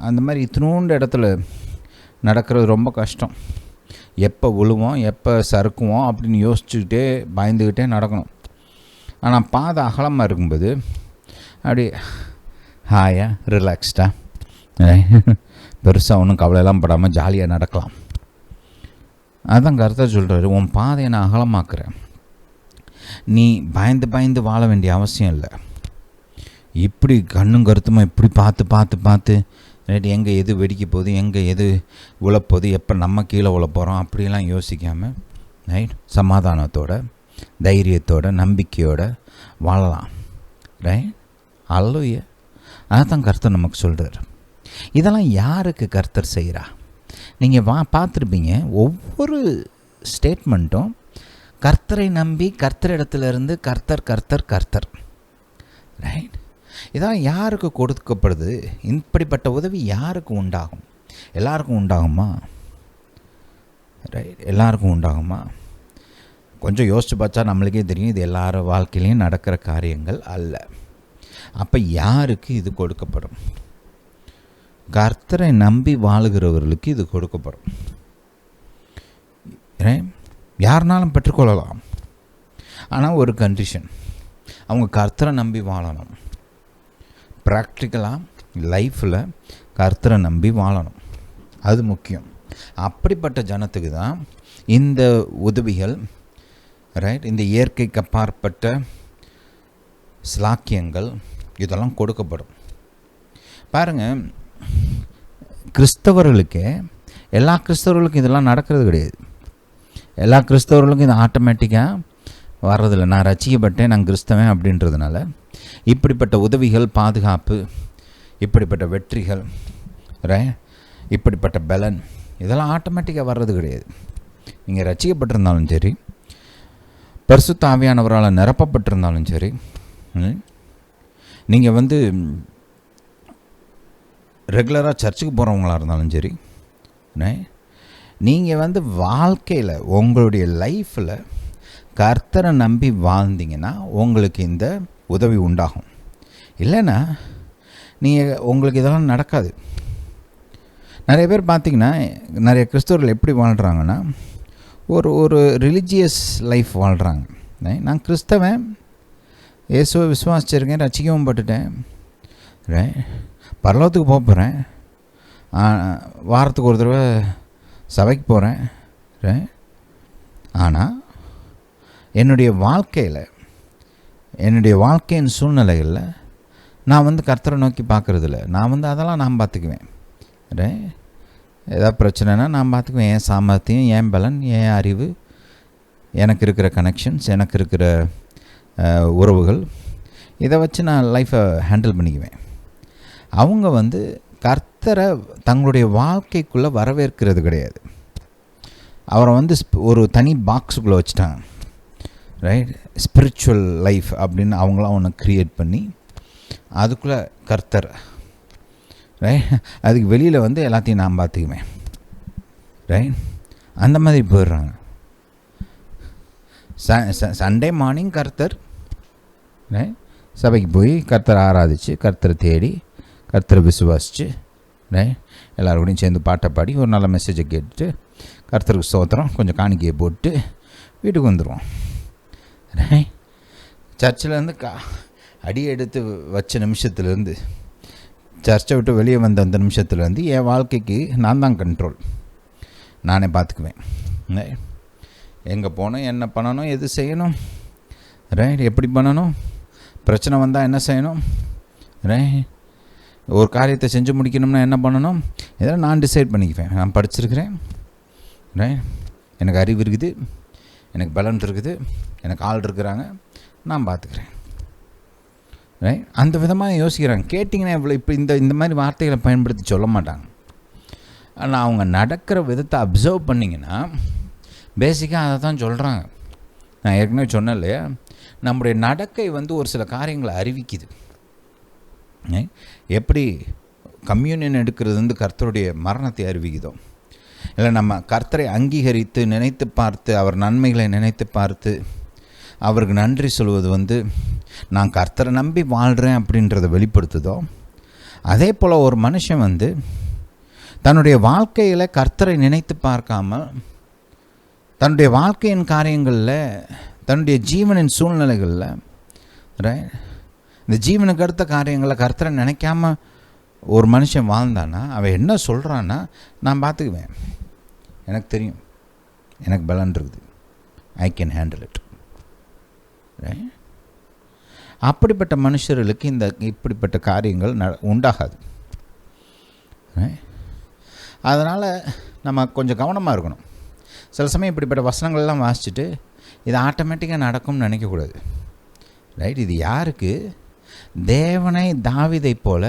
அந்த மாதிரி இத்தினோண்டு இடத்துல நடக்கிறது ரொம்ப கஷ்டம். எப்போ விழுவோம், எப்போ சறுக்குவோம் அப்படின்னு யோசிச்சுக்கிட்டே பயந்துக்கிட்டே நடக்கணும். ஆனால் பாதை அகலமாக இருக்கும்போது அப்படி ஹாயாக ரிலாக்ஸ்டாக பெருசாக ஒன்றும் கவலையெல்லாம் படாமல் ஜாலியாக நடக்கலாம். அதுதான் கர்த்தர் சொல்கிறாரு, உன் பாதையை நான் அகலமாக்குறேன். நீ பயந்து பயந்து வாழ வேண்டிய அவசியம் இல்லை. இப்படி கண்ணும் கருத்துமா இப்படி பார்த்து பார்த்து பார்த்து எங்கே எது வெடிக்க போகுது, எங்கே எது விழப்போகுது, எப்போ நம்ம கீழே விழ போகிறோம் அப்படிலாம் யோசிக்காமல் சமாதானத்தோட, தைரியத்தோட, நம்பிக்கையோடு வாழலாம். அல்லேலூயா. அதுதான் கர்த்தர் நமக்கு சொல்கிறார். இதெல்லாம் யாருக்கு கர்த்தர் செய்கிறா? நீங்கள் பார்த்துருப்பீங்க, ஒவ்வொரு ஸ்டேட்மெண்ட்டும் கர்த்தரை நம்பி கர்த்தரிடத்துலேருந்து கர்த்தர் கர்த்தர் கர்த்தர். இதெல்லாம் யாருக்கு கொடுக்கப்படுது? இப்படிப்பட்ட உதவி யாருக்கு உண்டாகும்? எல்லாருக்கும் உண்டாகுமா? எல்லாருக்கும் உண்டாகுமா? கொஞ்சம் யோசித்து பார்த்தா நம்மளுக்கே தெரியும், இது எல்லார வாழ்க்கையிலையும் நடக்கிற காரியங்கள் அல்ல. அப்போ யாருக்கு இது கொடுக்கப்படும்? கர்த்தரை நம்பி வாழுகிறவர்களுக்கு இது கொடுக்கப்படும். யாருனாலும் பெற்றுக்கொள்ளலாம். ஆனால் ஒரு கண்டிஷன், அவங்க கர்த்தரை நம்பி வாழணும். ப்ராக்டிக்கலாக லைஃப்பில் கர்த்தரை நம்பி வாழணும், அது முக்கியம். அப்படிப்பட்ட ஜனத்துக்கு தான் இந்த உதவிகள், இந்த இயற்கைக்கு அப்பாற்பட்ட ஸ்லாக்கியங்கள் இதெல்லாம் கொடுக்கப்படும். பாருங்கள், கிறிஸ்தவர்களுக்கே, எல்லா கிறிஸ்தவர்களுக்கும் இதெல்லாம் நடக்கிறது கிடையாது. எல்லா கிறிஸ்தவர்களுக்கும் இது ஆட்டோமேட்டிக்காக வர்றதில்லை. நான் ரட்சிக்கப்பட்டேன், நான் கிறிஸ்தவன் அப்படின்றதுனால இப்படிப்பட்ட உதவிகள், பாதுகாப்பு, இப்படிப்பட்ட வெற்றிகள், இப்படிப்பட்ட பலன் இதெல்லாம் ஆட்டோமேட்டிக்காக வர்றது கிடையாது. நீங்கள் ரட்சிக்கப்பட்டிருந்தாலும் சரி, பரிசுத்த ஆவியானவரால் நிரப்பப்பட்டிருந்தாலும் சரி, நீங்கள் வந்து ரெகுலராக சர்ச்சுக்கு போகிறவங்களாக இருந்தாலும் சரி, நீங்கள் வந்து வாழ்க்கையில் உங்களுடைய லைஃப்பில் கர்த்தரை நம்பி வாழ்ந்தீங்கன்னா உங்களுக்கு இந்த உதவி உண்டாகும். இல்லைன்னா உங்களுக்கு இதெல்லாம் நடக்காது. நிறைய பேர் பார்த்திங்கன்னா, நிறைய கிறிஸ்தவர்கள் எப்படி வாழ்கிறாங்கன்னா, ஒரு ரிலிஜியஸ் லைஃப் வாழ்கிறாங்க. நான் கிறிஸ்தவன், இயேசுவை விசுவாசிச்சிருக்கேன், ரட்சிக்கவும் பட்டுட்டேன், பரலோகத்துக்கு போகிறேன், வாரத்துக்கு ஒரு தடவை சபைக்கு போகிறேன். ஆனால் என்னுடைய வாழ்க்கையின் சூழ்நிலைகளில் நான் வந்து கர்த்தரை நோக்கி பார்க்குறதில்ல. நான் அதெல்லாம் நான் பார்த்துக்குவேன். ஏதாவது பிரச்சனைனா நான் பார்த்துக்குவேன். என் சாமர்த்தியம், என் பலன், என் அறிவு, எனக்கு இருக்கிற கனெக்ஷன்ஸ், எனக்கு இருக்கிற உறவுகள், இதை வச்சு நான் லைஃப்பை ஹேண்டில் பண்ணிக்குவேன். அவங்க வந்து கர்த்தரை தங்களுடைய வாழ்க்கைக்குள்ளே வரவேற்கிறது கிடையாது. அவரை வந்து ஒரு தனி பாக்ஸுக்குள்ளே வச்சுட்டாங்க. ஸ்பிரிச்சுவல் லைஃப் அப்படின்னு அவங்களாம் ஒன்று க்ரியேட் பண்ணி அதுக்குள்ளே கர்த்தர், அதுக்கு வெளியில் வந்து எல்லாத்தையும் நான் பார்த்துக்குவேன். அந்த மாதிரி போயிடுறாங்க. சண்டே மார்னிங் கர்த்தர், சபைக்கு போய் கர்த்தரை ஆராதித்து, கர்த்தரை தேடி, கர்த்தரை விசுவாசித்து, எல்லாரோடையும் சேர்ந்து பாட்டை பாடி ஒரு நல்ல மெசேஜை கேட்டுட்டு கர்த்தருக்கு ஸ்தோத்திரம், கொஞ்சம் காணிக்கையை போட்டு வீட்டுக்கு வந்துடுவோம். சர்ச்சில் இருந்து அடி எடுத்து வச்ச நிமிஷத்துலேருந்து சர்ச்சை விட்டு வெளியே வந்த அந்த நிமிஷத்துலேருந்து என் வாழ்க்கைக்கு நான் தான் கண்ட்ரோல், நானே பார்த்துக்குவேன். எங்கே போகணும், என்ன பண்ணணும், எது செய்யணும், ரைட், எப்படி பண்ணணும், பிரச்சனை வந்தால் என்ன செய்யணும், ரைட், ஒரு காரியத்தை செஞ்சு முடிக்கணும்னா என்ன பண்ணணும், இதெல்லாம் நான் டிசைட் பண்ணிக்குவேன். நான் படிச்சிருக்கிறேன், ரைட், எனக்கு அறிவு இருக்குது, எனக்கு பலன் இருக்குது, எனக்கு ஆள் இருக்கிறாங்க, நான் பார்த்துக்கிறேன், ரைட். அந்த விதமாக யோசிக்கிறாங்க. கேட்டிங்கன்னா இவ்வளோ இப்போ இந்த மாதிரி வார்த்தைகளை பயன்படுத்தி சொல்ல மாட்டாங்க. ஆனால் அவங்க நடக்கிற விதத்தை அப்சர்வ் பண்ணிங்கன்னா பேசிக்காக அதை தான் சொல்கிறாங்க. நான் ஏற்கனவே சொன்னேன் இல்லையா, நம்முடைய நடக்கை வந்து ஒரு சில காரியங்களை அறிவிக்குது. எப்படி கம்யூனியன் எடுக்கிறது வந்து கர்த்தருடைய மரணத்தை அறிவிக்குதோ, இல்லை நம்ம கர்த்தரை அங்கீகரித்து நினைத்து பார்த்து அவர் நன்மைகளை நினைத்து பார்த்து அவருக்கு நன்றி சொல்வது வந்து நான் கர்த்தரை நம்பி வாழ்கிறேன் அப்படின்றத வெளிப்படுத்துதோ, அதே போல் ஒரு மனுஷன் வந்து தன்னுடைய வாழ்க்கையில் கர்த்தரை நினைத்து பார்க்காமல் தன்னுடைய வாழ்க்கையின் காரியங்களில் தன்னுடைய ஜீவனின் சூழ்நிலைகளில் இந்த ஜீவனுக்கு அடுத்த காரியங்களில் கர்த்தரை நினைக்காம ஒரு மனுஷன் வாழ்ந்தானா அவன் என்ன சொல்கிறான்னா, நான் பார்த்துக்குவேன், எனக்கு தெரியும், எனக்கு பலன் இருக்குது, ஐ கேன் ஹேண்டில் இட். அப்படிப்பட்ட மனுஷர்களுக்கு இப்படிப்பட்ட காரியங்கள் உண்டாகாது. அதனால் நம்ம கொஞ்சம் கவனமாக இருக்கணும். சில சமயம் இப்படிப்பட்ட வசனங்கள்லாம் வாசிச்சுட்டு இது ஆட்டோமேட்டிக்காக நடக்கும்னு நினைக்கக்கூடாது, ரைட். இது யாருக்கு? தேவனை தாவீதை போல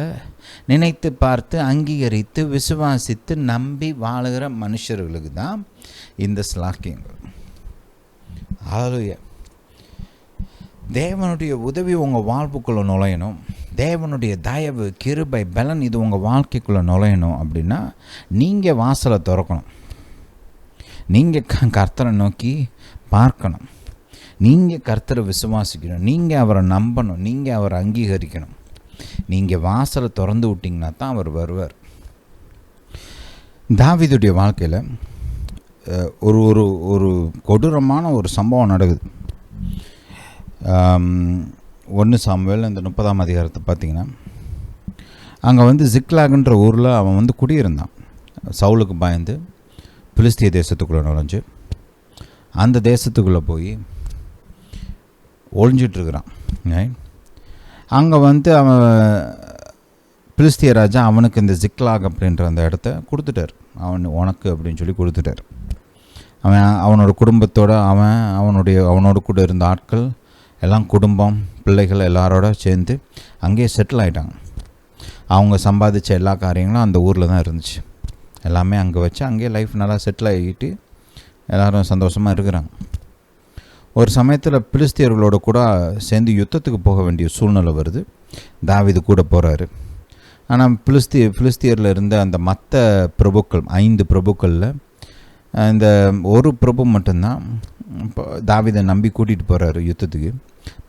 நினைத்து பார்த்து அங்கீகரித்து விசுவாசித்து நம்பி வாழுகிற மனுஷர்களுக்கு தான் இந்த ஸ்லாக்கியங்கள். ஹல்லேலூயா. தேவனுடைய உதவி உங்கள் வாழ்வுக்குள்ளே நுழையணும், தேவனுடைய தயவு கிருபை பலன் இது உங்கள் வாழ்க்கைக்குள்ளே நுழையணும் அப்படின்னா நீங்கள் வாசலை திறக்கணும், நீங்கள் கர்த்தரை நோக்கி பார்க்கணும், நீங்கள் கர்த்தரை விசுவாசிக்கணும், நீங்கள் அவரை நம்பணும், நீங்கள் அவரை அங்கீகரிக்கணும். நீங்கள் வாசலை திறந்து விட்டிங்கன்னா தான் அவர் வருவார். தாவீதுடைய வாழ்க்கையில் ஒரு ஒரு ஒரு கொடூரமான ஒரு சம்பவம் நடக்குது. 1 சாமுவேல் இந்த 30ஆம் அதிகாரத்தை பார்த்திங்கன்னா, அங்கே வந்து சிக்லாகுன்ற ஊரில் அவன் வந்து குடியிருந்தான். சவுலுக்கு பயந்து பிலிஸ்திய தேசத்துக்குள்ளே நுழைஞ்சு அந்த தேசத்துக்குள்ளே போய் ஒளிஞ்சிட்ருக்கிறான். அங்கே வந்து அவன் பிலிஸ்திய ராஜா அவனுக்கு இந்த சிக்லாக் அப்படின்ற அந்த இடத்த கொடுத்துட்டார், உனக்கு அப்படின்னு சொல்லி கொடுத்துட்டார். அவனோட குடும்பத்தோடு அவனோட கூட இருந்த ஆட்கள் எல்லாம் குடும்பம் பிள்ளைகள் எல்லாரோட சேர்ந்து அங்கேயே செட்டில் ஆகிட்டாங்க. அவங்க சம்பாதிச்ச எல்லா காரியங்களும் அந்த ஊரில் தான் இருந்துச்சு. எல்லாமே அங்கே வச்சு அங்கேயே லைஃப் நல்லா செட்டில் ஆகிட்டு எல்லோரும் சந்தோஷமாக இருக்கிறாங்க. ஒரு சமயத்தில் பிலிஸ்தியர்களோட கூட சேர்ந்து யுத்தத்துக்கு போக வேண்டிய சூழ்நிலை வருது. தாவீது கூட போகிறாரு. ஆனால் பிலிஸ்தியரில் இருந்த அந்த மற்ற பிரபுக்கள் 5 பிரபுக்களில் இந்த ஒரு பிரபு மட்டும்தான் தாவீதை நம்பி கூட்டிகிட்டு போகிறாரு யுத்தத்துக்கு.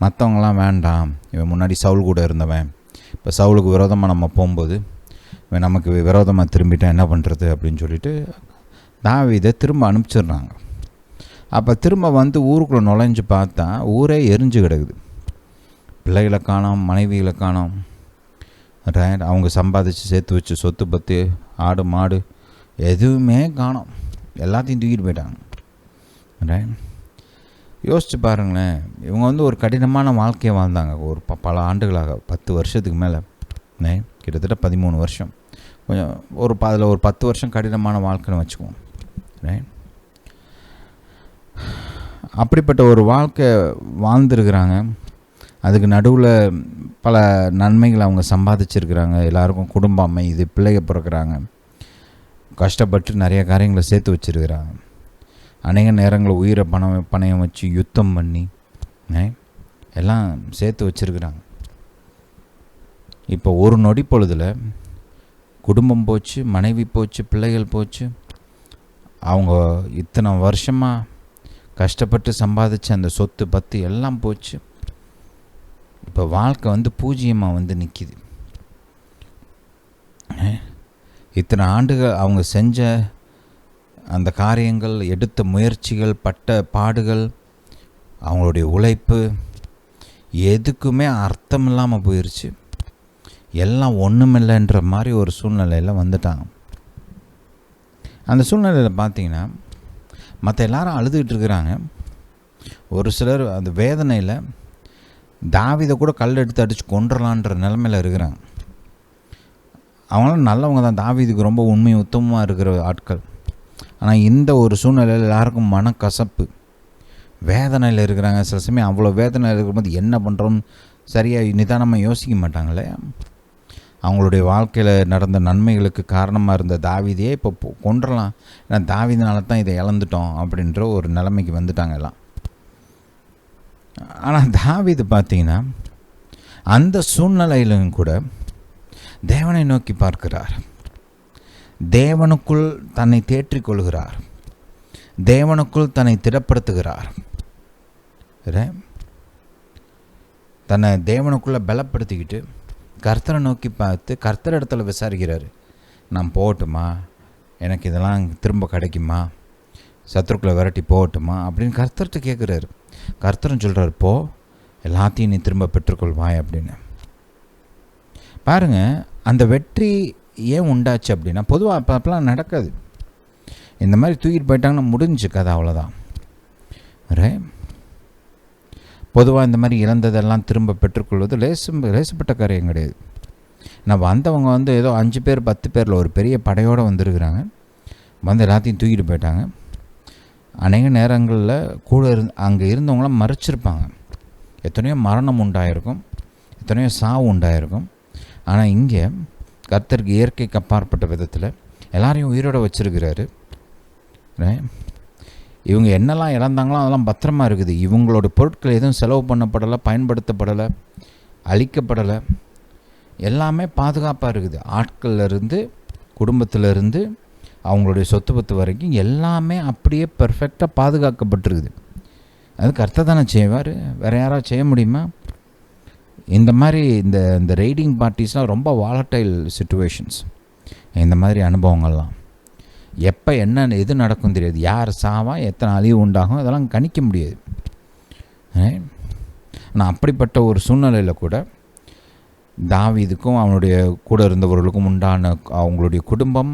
மற்றவங்களாம் வேண்டாம், இவன் முன்னாடி சவுல் கூட இருந்தவன், இப்போ சவுலுக்கு விரோதமாக நம்ம போகும்போது இவன் நமக்கு விரோதமாக திரும்பிட்டான், என்ன பண்ணுறது அப்படின்னு சொல்லிட்டு தாவீதை திரும்ப அனுப்பிச்சிடுறாங்க. அப்போ திரும்ப வந்து ஊருக்குள்ளே நுழைஞ்சு பார்த்தா ஊரே எரிஞ்சு கிடக்குது. பிள்ளைகளை காணோம், மனைவிகளை காணோம், அவங்க சம்பாதிச்சு சேர்த்து வச்சு சொத்து பத்து ஆடு மாடு எதுவுமே காணோம், எல்லாத்தையும் தூக்கிட்டு போயிட்டாங்க. யோசிச்சு பாருங்களேன், இவங்க வந்து ஒரு கடினமான வாழ்க்கையை வாழ்ந்தாங்க ஒரு பல ஆண்டுகளாக, 10 வருஷத்துக்கு மேலே, கிட்டத்தட்ட 13 வருஷம், கொஞ்சம் அதில் ஒரு 10 வருஷம் கடினமான வாழ்க்கைன்னு வச்சுக்குவோம். அப்படிப்பட்ட ஒரு வாழ்க்கை வாழ்ந்துருக்கிறாங்க. அதுக்கு நடுவில் பல நன்மைகளை அவங்க சம்பாதிச்சிருக்கிறாங்க. எல்லாருக்கும் குடும்பம் அமையுது, பிள்ளைங்க பிறக்கிறாங்க, கஷ்டப்பட்டு நிறைய காரியங்களை சேர்த்து வச்சுருக்கிறாங்க. அநேக நேரங்களில் உயிரை பணயம் வச்சு யுத்தம் பண்ணி எல்லாம் சேர்த்து வச்சுருக்கிறாங்க. இப்போ ஒரு நொடி பொழுதில் குடும்பம் போச்சு, மனைவி போச்சு, பிள்ளைகள் போச்சு, அவங்க இத்தனை வருஷமாக கஷ்டப்பட்டு சம்பாதிச்ச அந்த சொத்து பத்து எல்லாம் போச்சு. இப்போ வாழ்க்கை வந்து பூஜ்ஜியமாக வந்து நிற்கிது. இத்தனை ஆண்டுகள் அவங்க செஞ்ச அந்த காரியங்கள், எடுத்த முயற்சிகள், பட்ட பாடுகள், அவங்களுடைய உழைப்பு எதுக்குமே அர்த்தம் இல்லாமல் போயிடுச்சு. எல்லாம் ஒன்றுமில்லைன்ற மாதிரி ஒரு சூழ்நிலையில் வந்துட்டாங்க. அந்த சூழ்நிலையில் பார்த்தீங்கன்னா மற்ற எல்லாரும் அழுதுகிட்டு இருக்கிறாங்க. ஒரு சிலர் அந்த வேதனையில் தாவீதை கூட கல் எடுத்து அடித்து கொண்டுடலான்ற நிலைமையில் இருக்கிறாங்க. அவங்களாம் நல்லவங்க தான், தாவீதுக்கு ரொம்ப உண்மை உத்தமமாக இருக்கிற ஆட்கள். ஆனால் இந்த ஒரு சூழ்நிலையில் எல்லாருக்கும் மனக்கசப்பு, வேதனையில் இருக்கிறாங்க. சில சமயம் அவ்வளோ வேதனையில் இருக்கும்போது என்ன பண்ணுறோன்னு சரியாக நிதானமாக யோசிக்க மாட்டாங்களே. அவங்களுடைய வாழ்க்கையில் நடந்த நன்மைகளுக்கு காரணமாக இருந்த தாவீதையே இப்போ கொண்டுடலாம், ஏன்னா தாவீதுனால தான் இதை இழந்துட்டோம் அப்படின்ற ஒரு நிலைமைக்கு வந்துட்டாங்க எல்லாம். ஆனால் தாவீது பார்த்தீங்கன்னா அந்த சூழ்நிலையிலும் கூட தேவனை நோக்கி பார்க்கிறார், தேவனுக்குள் தன்னை தேற்றிக் கொள்கிறார், தேவனுக்குள் தன்னை திடப்படுத்துகிறார், தன்னை தேவனுக்குள்ளே பலப்படுத்திக்கிட்டு கர்த்தரை நோக்கி பார்த்து கர்த்தர் இடத்துல விசாரிக்கிறாரு. நான் போகட்டுமா, எனக்கு இதெல்லாம் திரும்ப கிடைக்குமா, சத்துருக்குள்ளே விரட்டி போகட்டுமா அப்படின்னு கர்த்தர்கிட்ட கேட்குறாரு. கர்த்தரும் சொல்கிறார், போ, எல்லாத்தையும் நீ திரும்ப பெற்றுக்கொள்வாய் அப்படின்னு. பாருங்கள், அந்த வெற்றி ஏன் உண்டாச்சு அப்படின்னா, பொதுவாக அப்போலாம் நடக்காது. இந்த மாதிரி தூக்கிட்டு போயிட்டாங்கன்னா முடிஞ்சு கதை, அவ்வளோதான். பொதுவாக இந்த மாதிரி இழந்ததெல்லாம் திரும்ப பெற்றுக்கொள்வது லேசப்பட்ட காரியம் கிடையாது. நான் வந்தவங்க ஏதோ 5 பேர் 10 பேரில் ஒரு பெரிய படையோடு வந்திருக்கிறாங்க, வந்து எல்லாத்தையும் தூக்கிட்டு போயிட்டாங்க. அநேக நேரங்களில் கூட அங்கே இருந்தவங்களாம் மறைச்சிருப்பாங்க. எத்தனையோ மரணம் உண்டாயிருக்கும், எத்தனையோ சாவு உண்டாயிருக்கும். ஆனால் இங்கே கர்த்தருக்கு இயற்கைக்கு அப்பாற்பட்ட விதத்தில் எல்லாரையும் உயிரோட வச்சுருக்கிறாரு. இவங்க என்னெல்லாம் இழந்தாங்களோ அதெல்லாம் பத்திரமா இருக்குது. இவங்களோட பொருட்கள் எதுவும் செலவு பண்ணப்படலை, பயன்படுத்தப்படலை, அழிக்கப்படலை, எல்லாமே பாதுகாப்பாக இருக்குது. ஆட்கள்லேருந்து, குடும்பத்திலேருந்து, அவங்களுடைய சொத்து பத்து வரைக்கும் எல்லாமே அப்படியே பர்ஃபெக்டாக பாதுகாக்கப்பட்டிருக்குது. அது கர்த்தர் தானே செய்வார், வேறு யாராவது செய்ய முடியுமா? இந்த மாதிரி இந்த ரைடிங் பார்ட்டிஸ்லாம் ரொம்ப வாலட்டைல் சிச்சுவேஷன்ஸ். இந்த மாதிரி அனுபவங்கள்லாம் எப்போ என்ன எது நடக்கும் தெரியாது, யார் சாவா, எத்தனை அழிவு உண்டாகும், அதெல்லாம் கணிக்க முடியாது. ஆனால் அப்படிப்பட்ட ஒரு சூழ்நிலையில் கூட தாவீதுக்கும் அவனுடைய கூட இருந்தவர்களுக்கும் உண்டான அவங்களுடைய குடும்பம்,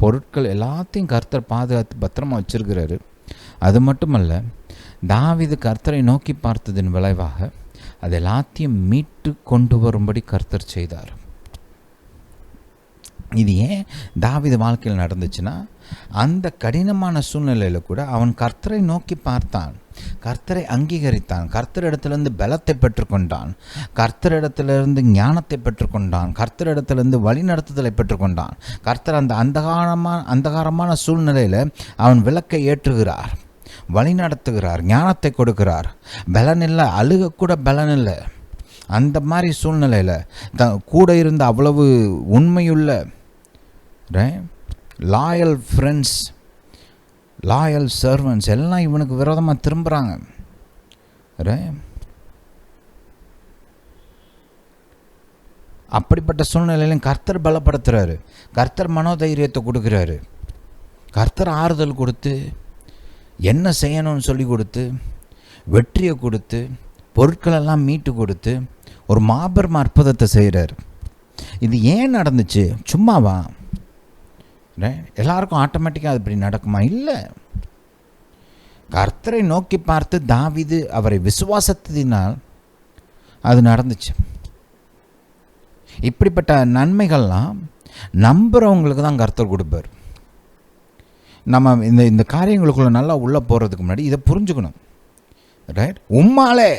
பொருட்கள் எல்லாத்தையும் கர்த்தர் பாதுகாத்து பத்திரமா வச்சிருக்கிறாரு. அது மட்டுமல்ல, தாவீது கர்த்தரை நோக்கி பார்த்ததின் விளைவாக அது எல்லாத்தையும் மீட்டு கொண்டு வரும்படி கர்த்தர் செய்தார். இது ஏன் தாவீது வாழ்க்கையில் நடந்துச்சுன்னா, அந்த கடினமான சூழ்நிலையில் கூட அவன் கர்த்தரை நோக்கி பார்த்தான், கர்த்தரை அங்கீகரித்தான், கர்த்தரிடத்திலிருந்து பலத்தை பெற்றுக்கொண்டான், கர்த்தரிடத்திலிருந்து ஞானத்தை பெற்றுக்கொண்டான், கர்த்தரிடத்திலிருந்து வழிநடத்துதலை பெற்றுக்கொண்டான். கர்த்தர் அந்த அந்தகாரமான சூழ்நிலையில் அவன் விளக்கை ஏற்றுகிறார், வழி நடத்துகிறார், ஞானத்தை கொடுக்கிறார். பலன் இல்லை, அழுகக்கூட பலன் இல்லை. அந்த மாதிரி சூழ்நிலையில் கூட இருந்த அவ்வளவு உண்மையுள்ள லாயல் ஃப்ரெண்ட்ஸ், லாயல் சர்வன்ட்ஸ் எல்லாம் இவனுக்கு விரோதமாக திரும்புகிறாங்க. அப்படிப்பட்ட சூழ்நிலையிலும் கர்த்தர் பலப்படுத்துகிறாரு, கர்த்தர் மனோதைரியத்தை கொடுக்குறாரு, கர்த்தர் ஆறுதல் கொடுத்து, என்ன செய்யணும்னு சொல்லி கொடுத்து, வெற்றியை கொடுத்து, பொருட்களெல்லாம் மீட்டு கொடுத்து ஒரு மாபெரும் அற்புதத்தை செய்கிறார். இது ஏன் நடந்துச்சு? சும்மாவா? எல்லாருக்கும் ஆட்டோமேட்டிக்காக அது இப்படி நடக்குமா? இல்லை. கர்த்தரை நோக்கி பார்த்து தாவீது அவரை விசுவாசத்தினால் அது நடந்துச்சு. இப்படிப்பட்ட நன்மைகள்லாம் நம்புகிறவங்களுக்கு தான் கர்த்தர் கொடுப்பார். நம்ம இந்த காரியங்களுக்குள்ள நல்லா உள்ளே போகிறதுக்கு முன்னாடி இதை புரிஞ்சுக்கணும். ரைட்? உம்மாலே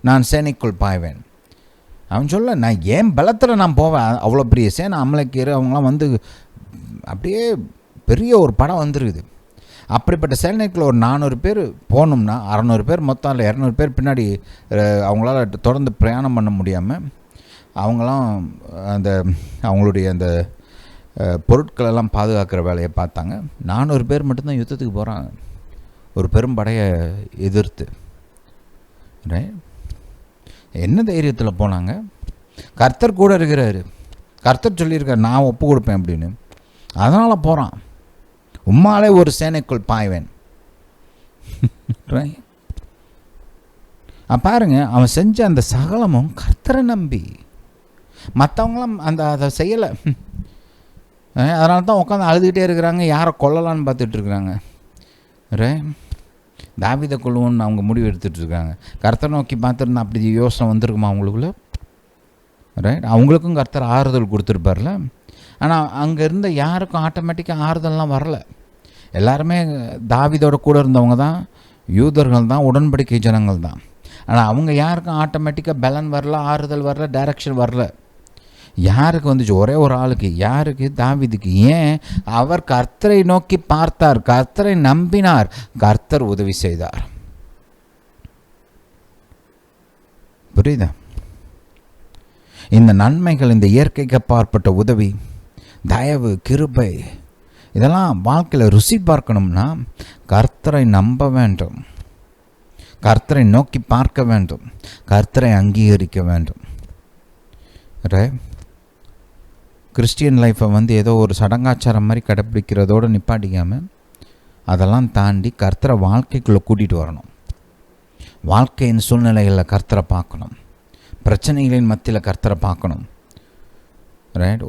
நான் சேனைக்குள் பாய்வேன். அவன் சொல்ல, நான் ஏன் பலத்தில் நான் போவேன், அவ்வளோ பெரிய சேனை, அமலேக்கியர் அவங்களாம் அப்படியே பெரிய ஒரு படம் வந்துருக்குது. அப்படிப்பட்ட சேனைக்குள்ள ஒரு 400 பேர் போகணும்னா 600 பேர் மொத்தம், இல்லை 200 பேர் பின்னாடி அவங்களால தொடர்ந்து பிரயாணம் பண்ண முடியாமல் அவங்களாம் அவங்களுடைய அந்த பொருட்களெல்லாம் பாதுகாக்கிற வேலையை பார்த்தாங்க. 400 பேர் மட்டும்தான் யுத்தத்துக்கு போகிறாங்க, ஒரு பெரும் படையை எதிர்த்து. என்ன தைரியத்தில் போனாங்க? கர்த்தர் கூட இருக்கிறாரு, கர்த்தர் சொல்லியிருக்கார் நான் ஒப்பு கொடுப்பேன் அப்படின்னு. அதனால் போகிறான். உம்மாலே ஒரு சேனைக்குள் பாய்வேன். பாருங்க, அவன் செஞ்ச அந்த சகலமும் கர்த்தரை நம்பி. மற்றவங்களாம் அதை செய்யலை. அதனால தான் உட்காந்து அழுதுகிட்டே இருக்கிறாங்க, யாரை கொல்லலான்னு பார்த்துட்ருக்குறாங்க. தாவீதை கொள்ளுவோன்னு அவங்க முடிவு எடுத்துகிட்ருக்காங்க. கர்த்தரை நோக்கி பார்த்துருந்தா அப்படி யோசனை வந்திருக்குமா அவங்களுக்குள்ள? அவங்களுக்கும் கர்த்தர் ஆறுதல் கொடுத்துருப்பார்ல. ஆனால் அங்கே இருந்த யாருக்கும் ஆட்டோமேட்டிக்காக ஆறுதல்லாம் வரல. எல்லாருமே தாவீதோட கூட இருந்தவங்க தான், யூதர்கள் தான், உடன்படிக்கை ஜனங்கள் தான். ஆனால் அவங்க யாருக்கும் ஆட்டோமேட்டிக்காக பலன் வரல, ஆறுதல் வரல, டைரக்ஷன் வரல. யாருக்கு வந்துச்சு? ஒரே ஒரு ஆளுக்கு. யாருக்கு? தாவீதுக்கு. ஏன்? அவர் கர்த்தரை நோக்கி பார்த்தார், கர்த்தரை நம்பினார், கர்த்தர் உதவி செய்தார். புரியுதா? இந்த நன்மைகள், இந்த இயற்கைக்கு அப்பாற்பட்ட உதவி, தயவு, கிருபை, இதெல்லாம் வாழ்க்கையில் ருசி பார்க்கணும்னா கர்த்தரை நம்ப வேண்டும், கர்த்தரை நோக்கி பார்க்க வேண்டும், கர்த்தரை அங்கீகரிக்க வேண்டும். கிறிஸ்டியன் லைஃப்பை ஏதோ ஒரு சடங்காச்சாரம் மாதிரி கடைப்பிடிக்கிறதோடு நிப்பாட்டிக்காமல் அதெல்லாம் தாண்டி கர்த்தரை வாழ்க்கைக்குள்ளே கூட்டிகிட்டு வரணும். வாழ்க்கையின் சூழ்நிலைகளில் கர்த்தரை பார்க்கணும், பிரச்சனைகளின் மத்தியில் கர்த்தரை பார்க்கணும்.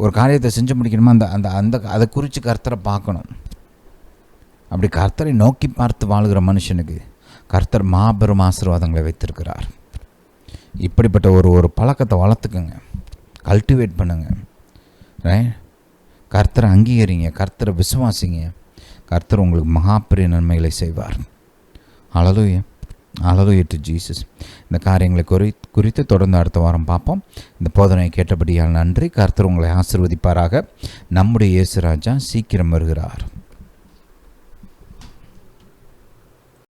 ஒரு காரியத்தை செஞ்சு முடிக்கணுமா, அந்த அதை குறித்து கர்த்தரை பார்க்கணும். அப்படி கர்த்தரை நோக்கி பார்த்து வாழ்கிற மனுஷனுக்கு கர்த்தர் மாபெரும் ஆசீர்வாதங்களை வைத்திருக்கிறார். இப்படிப்பட்ட ஒரு பழக்கத்தை வளர்த்துக்குங்க, கல்டிவேட் பண்ணுங்க. கர்த்தரை அங்கீகரிங்க, கர்த்தரை விசுவாசிங்க, கர்த்தர் உங்களுக்கு மகாபெரிய நன்மைகளை செய்வார். ஹல்லேலூயா, ஹல்லேலூயா டு ஜீசஸ். இந்த காரியங்களை குறித்து தொடர்ந்து அடுத்த வாரம் பார்ப்போம். இந்த போதனையை கேட்டபடியால் நன்றி. கர்த்தர் உங்களை ஆசீர்வதிப்பாராக. நம்முடைய இயேசு ராஜா சீக்கிரம் வருகிறார்.